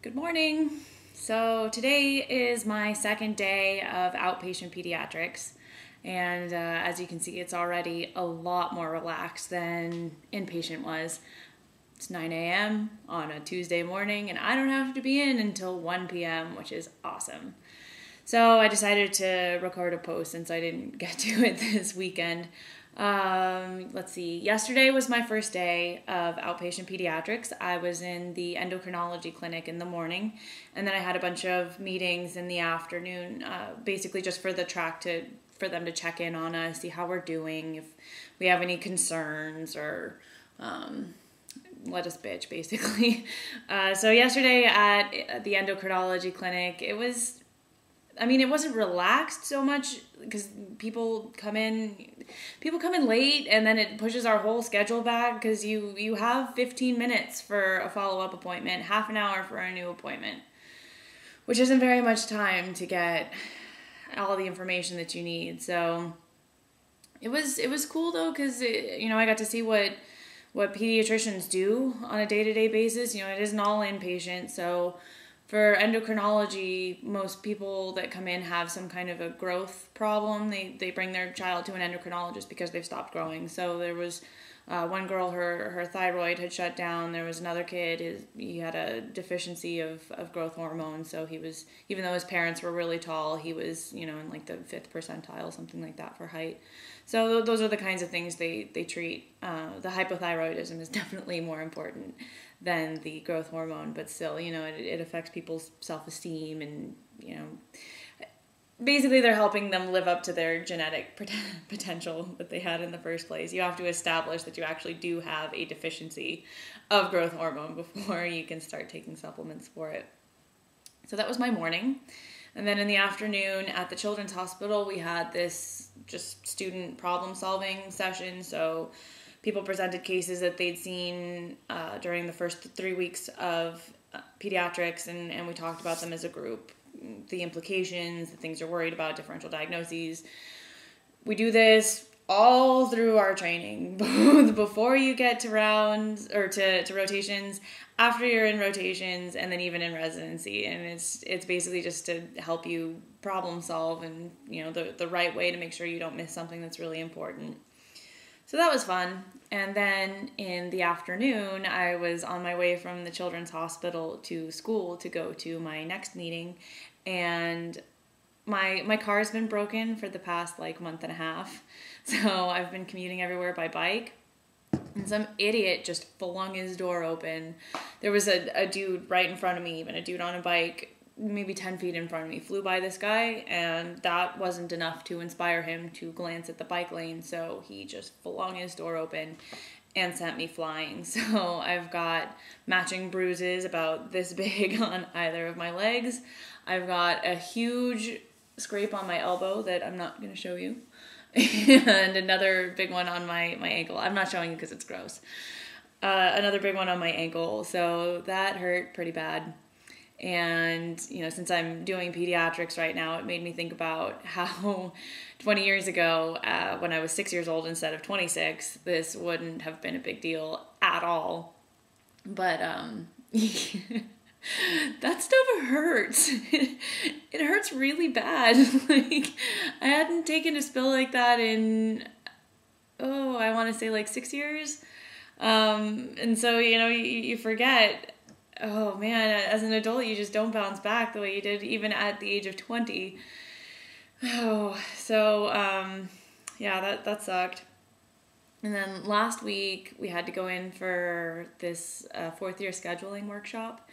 Good morning. So today is my second day of outpatient pediatrics, and as you can see, it's already a lot more relaxed than inpatient was. It's 9 a.m. on a Tuesday morning, and I don't have to be in until 1 p.m., which is awesome. So I decided to record a post since I didn't get to it this weekend. Let's see. Yesterday was my first day of outpatient pediatrics. I was in the endocrinology clinic in the morning, and then I had a bunch of meetings in the afternoon, basically just for the track for them to check in on us, see how we're doing, if we have any concerns, or let us bitch, basically. So yesterday at the endocrinology clinic, it wasn't relaxed so much because people come in late, and then it pushes our whole schedule back because you have 15 minutes for a follow-up appointment, half an hour for a new appointment, which isn't very much time to get all the information that you need. So it was cool though, because I got to see what pediatricians do on a day-to-day basis. It isn't all inpatient, so for endocrinology, most people that come in have some kind of a growth problem. They bring their child to an endocrinologist because they've stopped growing. So there was one girl, her thyroid had shut down. There was another kid, he had a deficiency of growth hormone. So he was, even though his parents were really tall, he was, in like the 5th percentile, something like that for height. So those are the kinds of things they treat. The hypothyroidism is definitely more important than the growth hormone, but still, it affects people's self-esteem, and, basically they're helping them live up to their genetic potential that they had in the first place. You have to establish that you actually do have a deficiency of growth hormone before you can start taking supplements for it. So that was my morning. And then in the afternoon at the Children's Hospital, we had this just student problem-solving session. So people presented cases that they'd seen during the first 3 weeks of pediatrics, and we talked about them as a group, the implications, the things you're worried about, differential diagnoses. We do this all through our training, both before you get to rounds or to rotations, after you're in rotations, and then even in residency. And it's basically just to help you problem solve, and the right way to make sure you don't miss something that's really important. So that was fun. And then in the afternoon, I was on my way from the Children's Hospital to school to go to my next meeting. And my car's been broken for the past month and a half. So I've been commuting everywhere by bike. And some idiot just flung his door open. There was a dude right in front of me, even a dude on a bike, maybe 10 feet in front of me, flew by this guy, and that wasn't enough to inspire him to glance at the bike lane, so he just flung his door open and sent me flying. So I've got matching bruises about this big on either of my legs. I've got a huge scrape on my elbow that I'm not going to show you, and another big one on my ankle. I'm not showing you because it's gross. Another big one on my ankle, so that hurt pretty bad. And, since I'm doing pediatrics right now, it made me think about how 20 years ago, when I was 6 years old instead of 26, this wouldn't have been a big deal at all. But that stuff hurts. It hurts really bad. I hadn't taken a spill like that in, I want to say 6 years. And so, you forget. Oh man, as an adult, you just don't bounce back the way you did even at the age of 20. Oh, so, that sucked. And then last week, we had to go in for this 4th year scheduling workshop,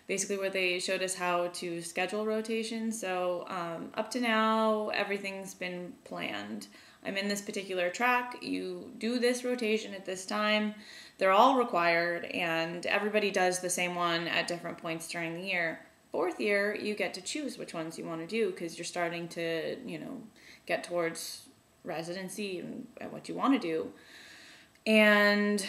basically where they showed us how to schedule rotations. So up to now, everything's been planned. I'm in this particular track. You do this rotation at this time. They're all required, and everybody does the same one at different points during the year. 4th year, you get to choose which ones you want to do because you're starting to, get towards residency and what you want to do. And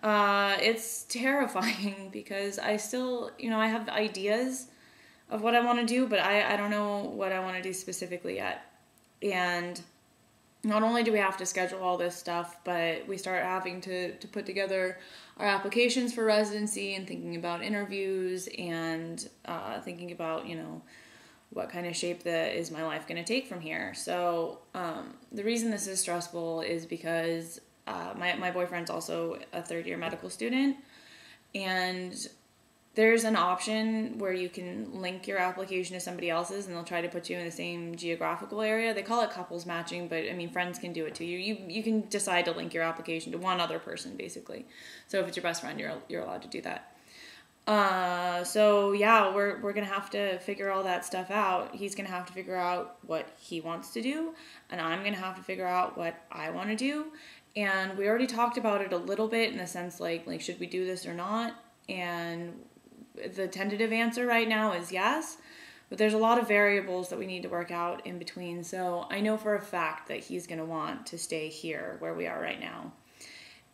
it's terrifying because I still, I have ideas of what I want to do, but I don't know what I want to do specifically yet. And not only do we have to schedule all this stuff, but we start having to put together our applications for residency and thinking about interviews and thinking about, what kind of shape is my life going to take from here. So the reason this is stressful is because my boyfriend's also a third-year medical student, and there's an option where you can link your application to somebody else's and they'll try to put you in the same geographical area. They call it couples matching, but I mean, friends can do it too. You can decide to link your application to one other person, basically. So if it's your best friend, you're allowed to do that. So yeah, we're going to have to figure all that stuff out. He's going to have to figure out what he wants to do, and I'm going to have to figure out what I want to do. And we already talked about it a little bit in the sense like should we do this or not? And the tentative answer right now is yes, but there's a lot of variables that we need to work out in between. So I know for a fact that he's going to want to stay here where we are right now.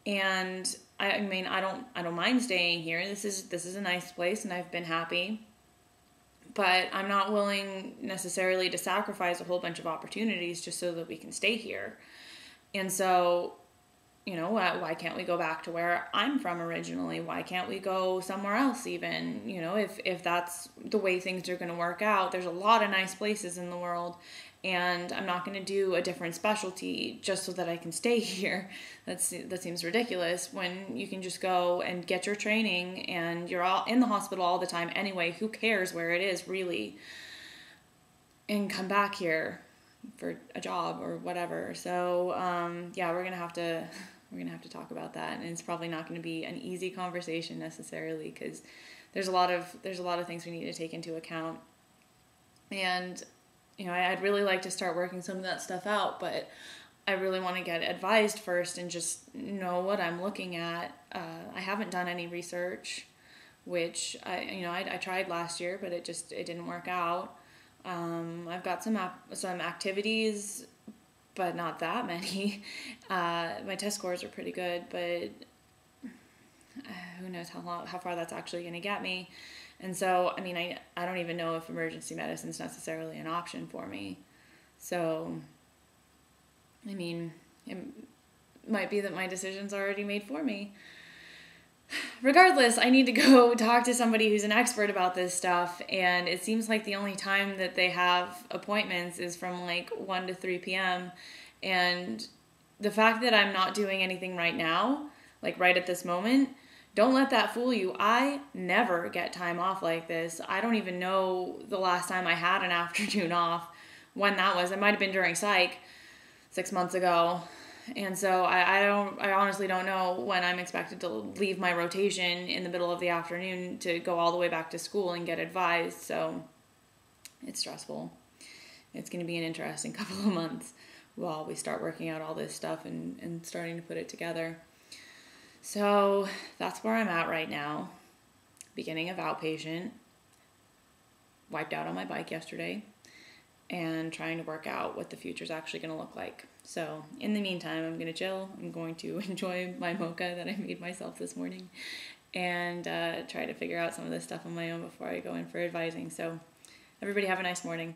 And I mean, I don't mind staying here. This is a nice place and I've been happy, but I'm not willing necessarily to sacrifice a whole bunch of opportunities just so that we can stay here. And so, why can't we go back to where I'm from originally? Why can't we go somewhere else even? If that's the way things are going to work out, there's a lot of nice places in the world, and I'm not going to do a different specialty just so that I can stay here. That seems ridiculous when you can just go and get your training and you're all in the hospital all the time anyway. Who cares where it is really? And come back here for a job or whatever. So yeah, we're gonna have to talk about that, and it's probably not going to be an easy conversation necessarily because there's a lot of things we need to take into account. And I'd really like to start working some of that stuff out, but I really want to get advised first and just know what I'm looking at. I haven't done any research, which I tried last year, but it didn't work out. I've got some activities, but not that many. My test scores are pretty good, but who knows how far that's actually going to get me. And so, I mean, I don't even know if emergency medicine is necessarily an option for me. So, I mean, it might be that my decision's already made for me. Regardless, I need to go talk to somebody who's an expert about this stuff, and it seems like the only time that they have appointments is from like 1 to 3 p.m. And the fact that I'm not doing anything right now, like right at this moment, don't let that fool you. I never get time off like this. I don't even know the last time I had an afternoon off, when that was. It might have been during psych 6 months ago. And so I honestly don't know when I'm expected to leave my rotation in the middle of the afternoon to go all the way back to school and get advised. So it's stressful. It's going to be an interesting couple of months while we start working out all this stuff and starting to put it together. So that's where I'm at right now. Beginning of outpatient. Wiped out on my bike yesterday. And trying to work out what the future's actually going to look like. So in the meantime, I'm going to chill. I'm going to enjoy my mocha that I made myself this morning and try to figure out some of this stuff on my own before I go in for advising. So everybody have a nice morning.